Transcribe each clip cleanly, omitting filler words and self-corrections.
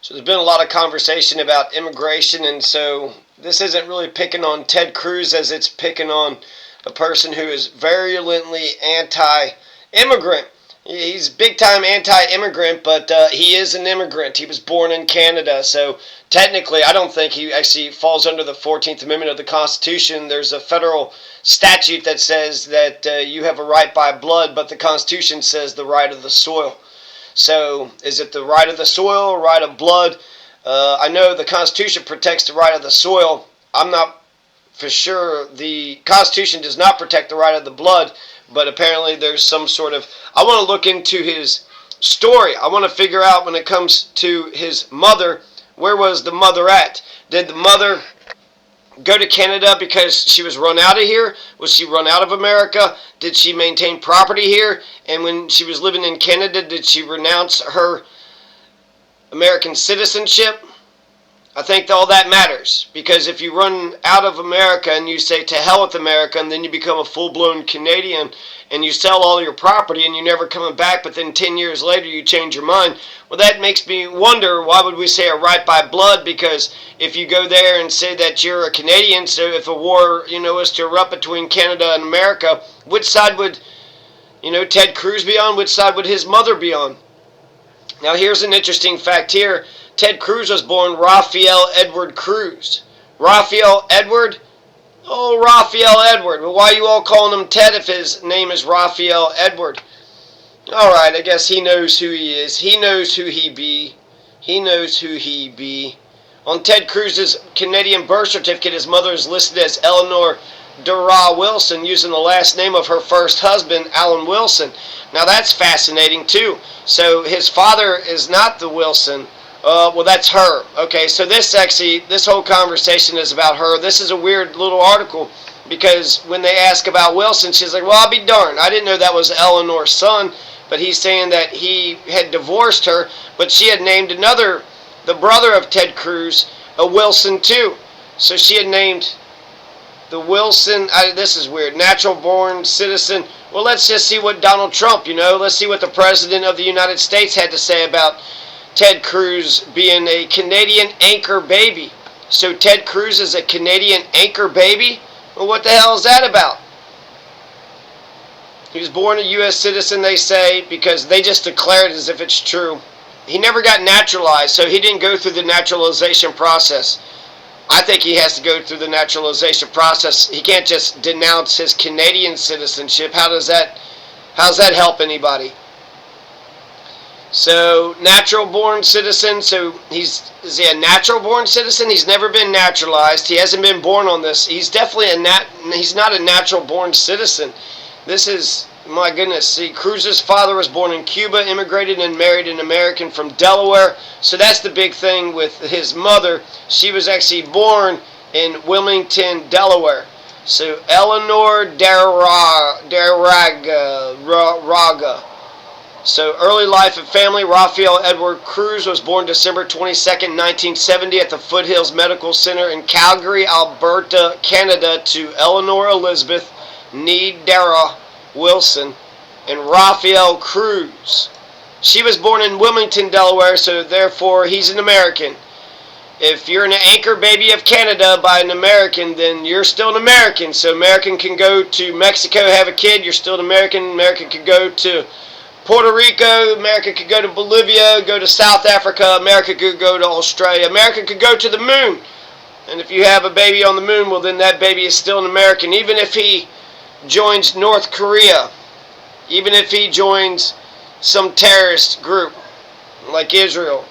So there's been a lot of conversation about immigration, and so this isn't really picking on Ted Cruz as it's picking on a person who is virulently anti-immigrant. He's big time anti-immigrant, but he is an immigrant. He was born in Canada, so technically I don't think he actually falls under the 14th Amendment of the Constitution. There's a federal statute that says that you have a right by blood, but the Constitution says the right of the soil. So is it the right of the soil, right of blood? I know the Constitution protects the right of the soil. I'm not for sure. The Constitution does not protect the right of the blood, but apparently there's some sort of... I want to look into his story. I want to figure out when it comes to his mother, where was the mother at? Did the mother go to Canada because she was run out of here? Was she run out of America? Did she maintain property here? And when she was living in Canada, did she renounce her American citizenship? I think all that matters, because if you run out of America and you say to hell with America, and then you become a full-blown Canadian and you sell all your property and you're never coming back, but then 10 years later you change your mind, well, that makes me wonder, why would we say a right by blood? Because if you go there and say that you're a Canadian, so if a war, was to erupt between Canada and America, which side would, Ted Cruz be on? Which side would his mother be on? Now, here's an interesting fact here. Ted Cruz was born Raphael Edward Cruz. Raphael Edward? Oh, Raphael Edward. Well, why are you all calling him Ted if his name is Raphael Edward? Alright, I guess he knows who he is. He knows who he be. He knows who he be. On Ted Cruz's Canadian birth certificate, his mother is listed as Eleanor Dara Wilson, using the last name of her first husband, Alan Wilson. Now, that's fascinating, too. So, his father is not the Wilson. Well, that's her. Okay, so this whole conversation is about her. This is a weird little article, because when they ask about Wilson, she's like, well, I'll be darned. I didn't know that was Eleanor's son, but he's saying that he had divorced her, but she had named the brother of Ted Cruz, a Wilson too. So she had named the Wilson, this is weird, natural born citizen. Well, let's just see what Donald Trump, let's see what the President of the United States had to say about Ted Cruz being a Canadian anchor baby. So Ted Cruz is a Canadian anchor baby? Well, what the hell is that about? He was born a U.S. citizen, they say, because they just declare it as if it's true. He never got naturalized, so he didn't go through the naturalization process. I think he has to go through the naturalization process. He can't just denounce his Canadian citizenship. How does that help anybody? So, natural-born citizen, so is he a natural-born citizen? He's never been naturalized. He hasn't been born on this. He's definitely he's not a natural-born citizen. This is, my goodness, see, Cruz's father was born in Cuba, immigrated and married an American from Delaware. So that's the big thing with his mother. She was actually born in Wilmington, Delaware. So, Eleanor Raga. So, early life and family. Raphael Edward Cruz was born December 22nd, 1970 at the Foothills Medical Center in Calgary, Alberta, Canada, to Eleanor Elizabeth Nee Dara Wilson and Raphael Cruz. She was born in Wilmington, Delaware, so therefore he's an American. If you're an anchor baby of Canada by an American, then you're still an American. So American can go to Mexico, have a kid, you're still an American. American can go to Puerto Rico, America could go to Bolivia, go to South Africa, America could go to Australia, America could go to the moon. And if you have a baby on the moon, well, then that baby is still an American. Even if he joins North Korea, even if he joins some terrorist group like Israel,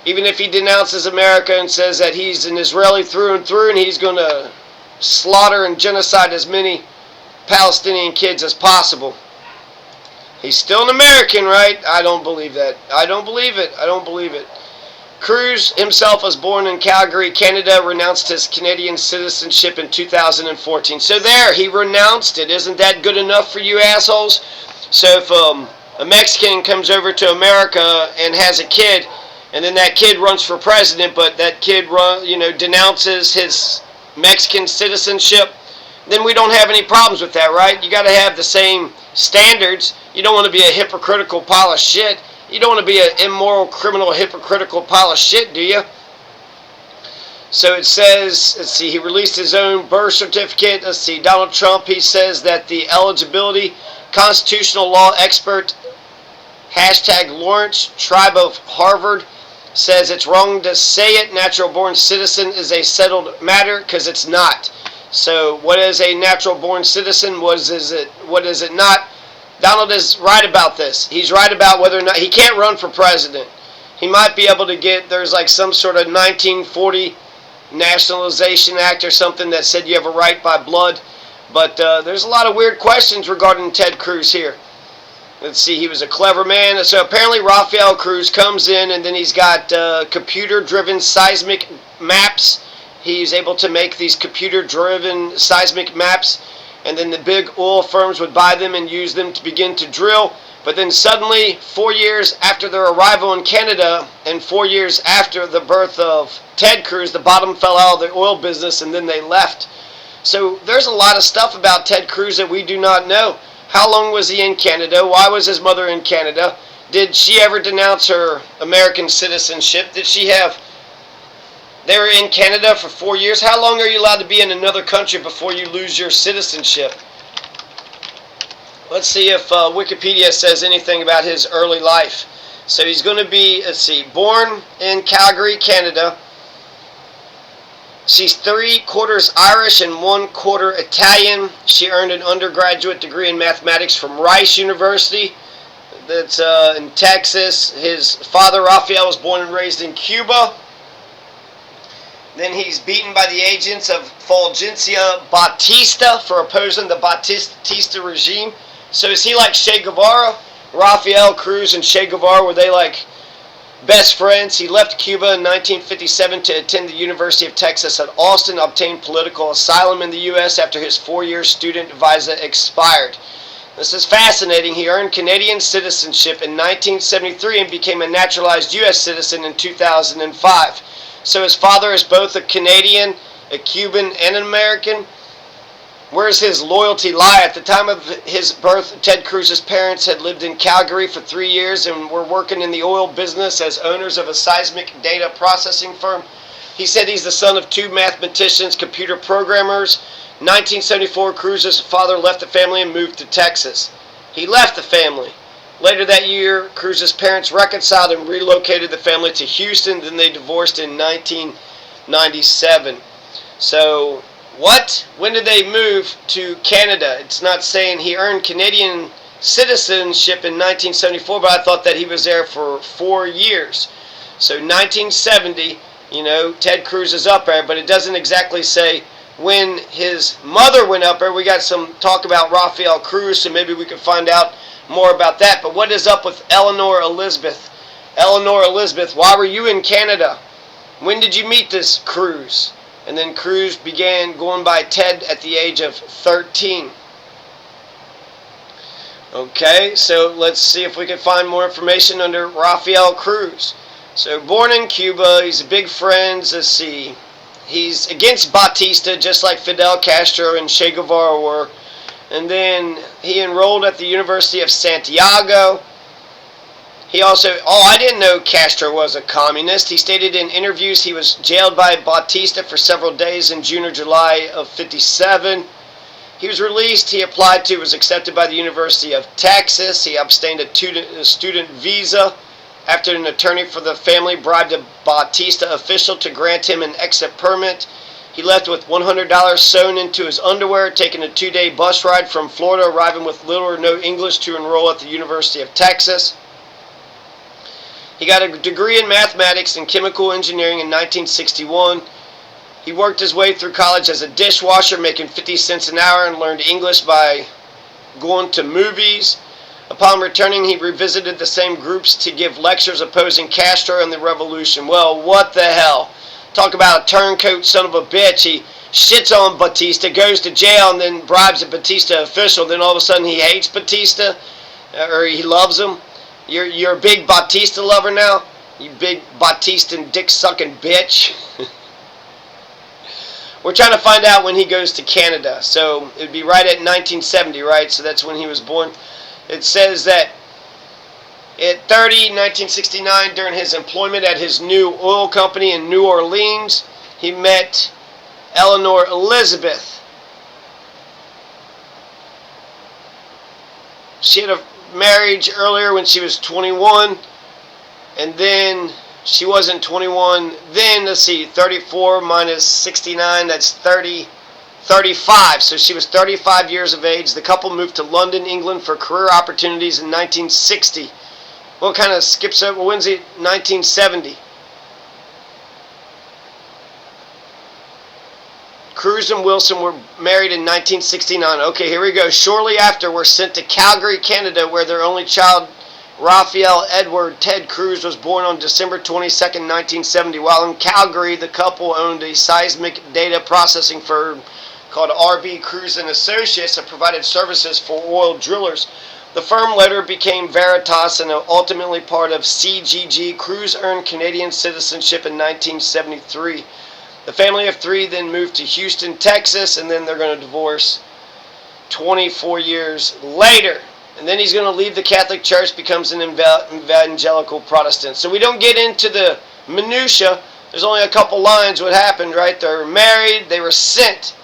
even if he denounces America and says that he's an Israeli through and through and he's going to slaughter and genocide as many Palestinian kids as possible, he's still an American, right? I don't believe that. I don't believe it. I don't believe it. Cruz himself was born in Calgary, Canada, renounced his Canadian citizenship in 2014. So there, he renounced it. Isn't that good enough for you assholes? So if a Mexican comes over to America and has a kid, and then that kid runs for president, but that kid denounces his Mexican citizenship, then we don't have any problems with that, right? You got to have the same standards. You don't want to be a hypocritical pile of shit. You don't want to be an immoral, criminal, hypocritical pile of shit, do you? So it says, let's see, he released his own birth certificate. Let's see, Donald Trump, he says that the eligibility constitutional law expert, hashtag Lawrence, tribe of Harvard, says it's wrong to say it. Natural born citizen is a settled matter, because it's not. So what is a natural born citizen? What is it not? Donald is right about this. He's right about whether or not he can't run for president. He might be able to get, there's like some sort of 1940 Nationalization Act or something that said you have a right by blood. But there's a lot of weird questions regarding Ted Cruz here. Let's see, he was a clever man. So apparently Rafael Cruz comes in, and then he's got computer-driven seismic maps. He's able to make these computer-driven seismic maps, and then the big oil firms would buy them and use them to begin to drill. But then suddenly, 4 years after their arrival in Canada, and 4 years after the birth of Ted Cruz, the bottom fell out of the oil business, and then they left. So there's a lot of stuff about Ted Cruz that we do not know. How long was he in Canada? Why was his mother in Canada? Did she ever denounce her American citizenship? Did she have... They were in Canada for 4 years. How long are you allowed to be in another country before you lose your citizenship? Let's see if Wikipedia says anything about his early life. So he's going to be, let's see, born in Calgary, Canada. She's 3/4 Irish and 1/4 Italian. She earned an undergraduate degree in mathematics from Rice University. That's in Texas. His father, Rafael, was born and raised in Cuba. Then he's beaten by the agents of Fulgencio Batista for opposing the Batista regime. So is he like Che Guevara? Rafael Cruz and Che Guevara, were they like best friends? He left Cuba in 1957 to attend the University of Texas at Austin, obtained political asylum in the U.S. after his 4-year student visa expired. This is fascinating. He earned Canadian citizenship in 1973 and became a naturalized U.S. citizen in 2005. So his father is both a Canadian, a Cuban, and an American. Where's his loyalty lie? At the time of his birth, Ted Cruz's parents had lived in Calgary for 3 years and were working in the oil business as owners of a seismic data processing firm. He said he's the son of 2 mathematicians, computer programmers. 1974, Cruz's father left the family and moved to Texas. He left the family. Later that year, Cruz's parents reconciled and relocated the family to Houston. Then they divorced in 1997. So... what? When did they move to Canada? It's not saying he earned Canadian citizenship in 1974, but I thought that he was there for 4 years. So 1970, you know, Ted Cruz is up there, but it doesn't exactly say when his mother went up there. We got some talk about Rafael Cruz, so maybe we can find out more about that. But what is up with Eleanor Elizabeth? Eleanor Elizabeth, why were you in Canada? When did you meet this Cruz? And then Cruz began going by Ted at the age of 13. Okay, so let's see if we can find more information under Rafael Cruz. So born in Cuba, he's a big friend. Let's see. He's against Batista, just like Fidel Castro and Che Guevara were. And then he enrolled at the University of Santiago. He also, I didn't know Castro was a communist. He stated in interviews he was jailed by Batista for several days in June or July of '57. He was released. He applied to, was accepted by the University of Texas. He obtained a student visa after an attorney for the family bribed a Batista official to grant him an exit permit. He left with $100 sewn into his underwear, taking a 2-day bus ride from Florida, arriving with little or no English to enroll at the University of Texas. He got a degree in mathematics and chemical engineering in 1961. He worked his way through college as a dishwasher, making 50 cents an hour, and learned English by going to movies. Upon returning, he revisited the same groups to give lectures opposing Castro and the revolution. Well, what the hell? Talk about a turncoat son of a bitch. He shits on Batista, goes to jail, and then bribes a Batista official. Then all of a sudden he hates Batista, or he loves him. You're a big Batista lover now? You big Batistan dick-sucking bitch. We're trying to find out when he goes to Canada. So it would be right at 1970, right? So that's when he was born. It says that At 30, 1969, during his employment at his new oil company in New Orleans, he met Eleanor Elizabeth. She had a marriage earlier when she was 21, and then she wasn't 21 then. Let's see, 34 minus 69, that's 35. So she was 35 years of age. The couple moved to London, England for career opportunities in 1960. Well, kind of skips over. When's it? 1970. Cruz and Wilson were married in 1969. Okay, here we go. Shortly after, were sent to Calgary, Canada, where their only child, Raphael Edward Ted Cruz, was born on December 22nd, 1970. While in Calgary, the couple owned a seismic data processing firm called RB Cruz and Associates that provided services for oil drillers. The firm later became Veritas and ultimately part of CGG. Cruz earned Canadian citizenship in 1973. The family of three then moved to Houston, Texas, and then they're going to divorce 24 years later. And then he's going to leave the Catholic Church, becomes an evangelical Protestant. So we don't get into the minutia. There's only a couple lines what happened, right? They're married. They were sent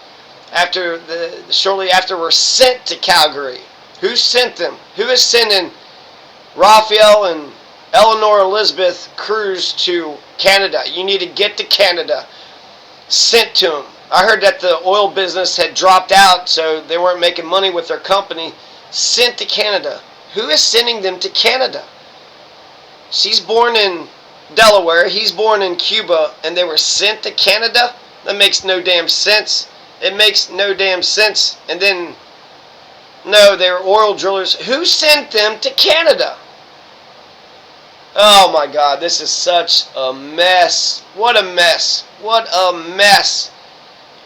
shortly after were sent to Calgary. Who sent them? Who is sending Raphael and Eleanor Elizabeth Cruz to Canada? You need to get to Canada. Sent to them. I heard that the oil business had dropped out, so they weren't making money with their company. Sent to Canada. Who is sending them to Canada? She's born in Delaware. He's born in Cuba, and they were sent to Canada? That makes no damn sense. It makes no damn sense. And then, no, they were oil drillers. Who sent them to Canada? Oh my God, this is such a mess. What a mess. What a mess.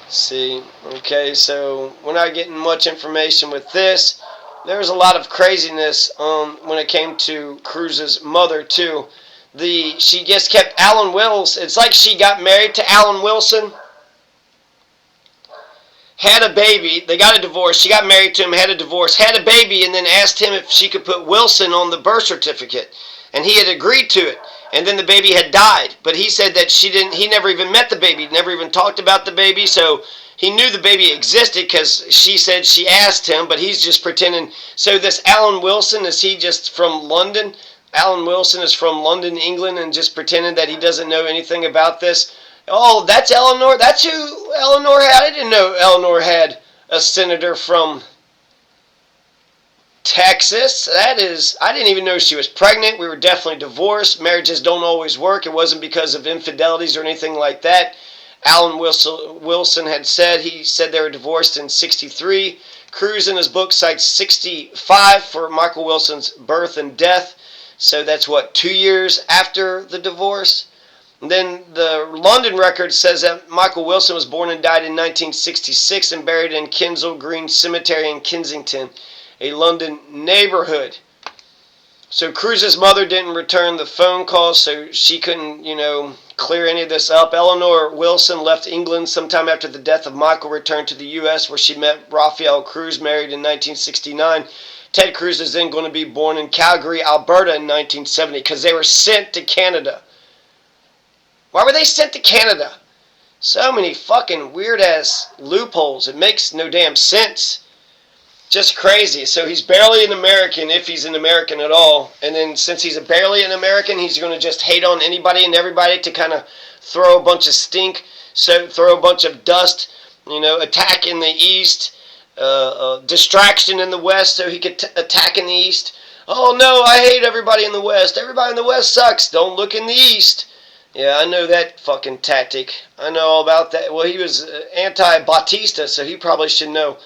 See, okay, so we're not getting much information with this. There's a lot of craziness when it came to Cruz's mother too. She just kept Alan Wilson. It's like she got married to Alan Wilson, had a baby. They got a divorce. She got married to him, had a divorce, had a baby, and then asked him if she could put Wilson on the birth certificate. And he had agreed to it. And then the baby had died. But he said that he never even met the baby, never even talked about the baby. So he knew the baby existed because she said she asked him, but he's just pretending. So this Alan Wilson, is he just from London? Alan Wilson is from London, England, and just pretending that he doesn't know anything about this. Oh, that's Eleanor? That's who Eleanor had? I didn't know Eleanor had a senator from Texas. That is, I didn't even know she was pregnant. We were definitely divorced. Marriages don't always work. It wasn't because of infidelities or anything like that. Alan Wilson had said, he said they were divorced in 63. Cruz in his book cites 65 for Michael Wilson's birth and death. So that's what, 2 years after the divorce? And then the London record says that Michael Wilson was born and died in 1966 and buried in Kensal Green Cemetery in Kensington, a London neighborhood. So Cruz's mother didn't return the phone calls, so she couldn't, clear any of this up. Eleanor Wilson left England sometime after the death of Michael, returned to the U.S., where she met Raphael Cruz, married in 1969. Ted Cruz is then going to be born in Calgary, Alberta in 1970, because they were sent to Canada. Why were they sent to Canada? So many fucking weird-ass loopholes. It makes no damn sense. Just crazy. So he's barely an American, if he's an American at all. And then since he's barely an American, he's going to just hate on anybody and everybody to kind of throw a bunch of stink, so throw a bunch of dust, attack in the east, distraction in the west so he could attack in the east. Oh no, I hate everybody in the west. Everybody in the west sucks. Don't look in the east. Yeah, I know that fucking tactic. I know all about that. Well, he was anti-Batista, so he probably should know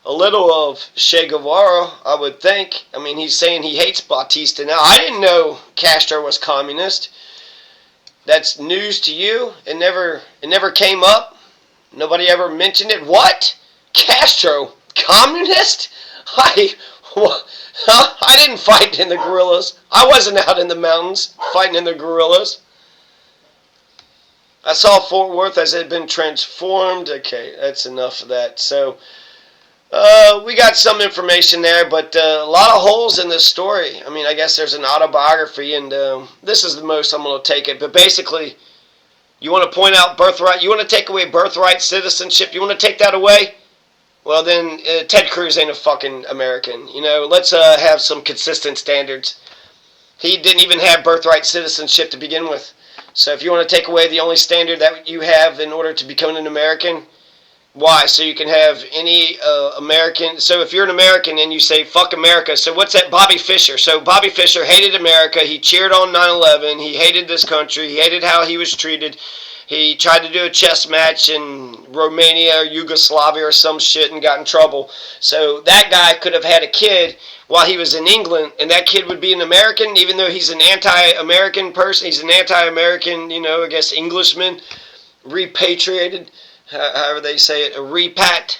a little of Che Guevara, I would think. I mean, he's saying he hates Batista now. I didn't know Castro was communist. That's news to you? It never came up? Nobody ever mentioned it? What? Castro? Communist? I didn't fight in the guerrillas. I wasn't out in the mountains fighting in the guerrillas. I saw Fort Worth as it had been transformed. Okay, that's enough of that. So, We got some information there, but a lot of holes in this story. I mean, I guess there's an autobiography, and this is the most I'm going to take it. But basically, you want to point out birthright. You want to take away birthright citizenship. You want to take that away? Well, then Ted Cruz ain't a fucking American. You know, let's have some consistent standards. He didn't even have birthright citizenship to begin with. So if you want to take away the only standard that you have in order to become an American, why? So you can have any American. So if you're an American and you say, fuck America, so what's that? Bobby Fischer. So Bobby Fischer hated America. He cheered on 9/11. He hated this country. He hated how he was treated. He tried to do a chess match in Romania or Yugoslavia or some shit and got in trouble. So that guy could have had a kid while he was in England, and that kid would be an American, even though he's an anti-American person. He's an anti-American, I guess Englishman, repatriated, however they say it, a repat.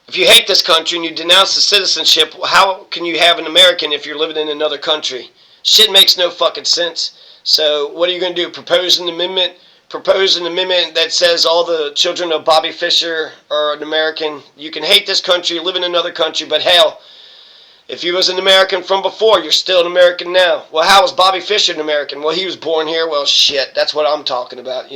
If you hate this country and you denounce the citizenship, how can you have an American if you're living in another country? Shit makes no fucking sense. So what are you going to do? Propose an amendment that says all the children of Bobby Fischer are an American. You can hate this country, live in another country, but hell, if you was an American from before, you're still an American now. Well, how was Bobby Fischer an American? Well, he was born here. Well, shit, that's what I'm talking about,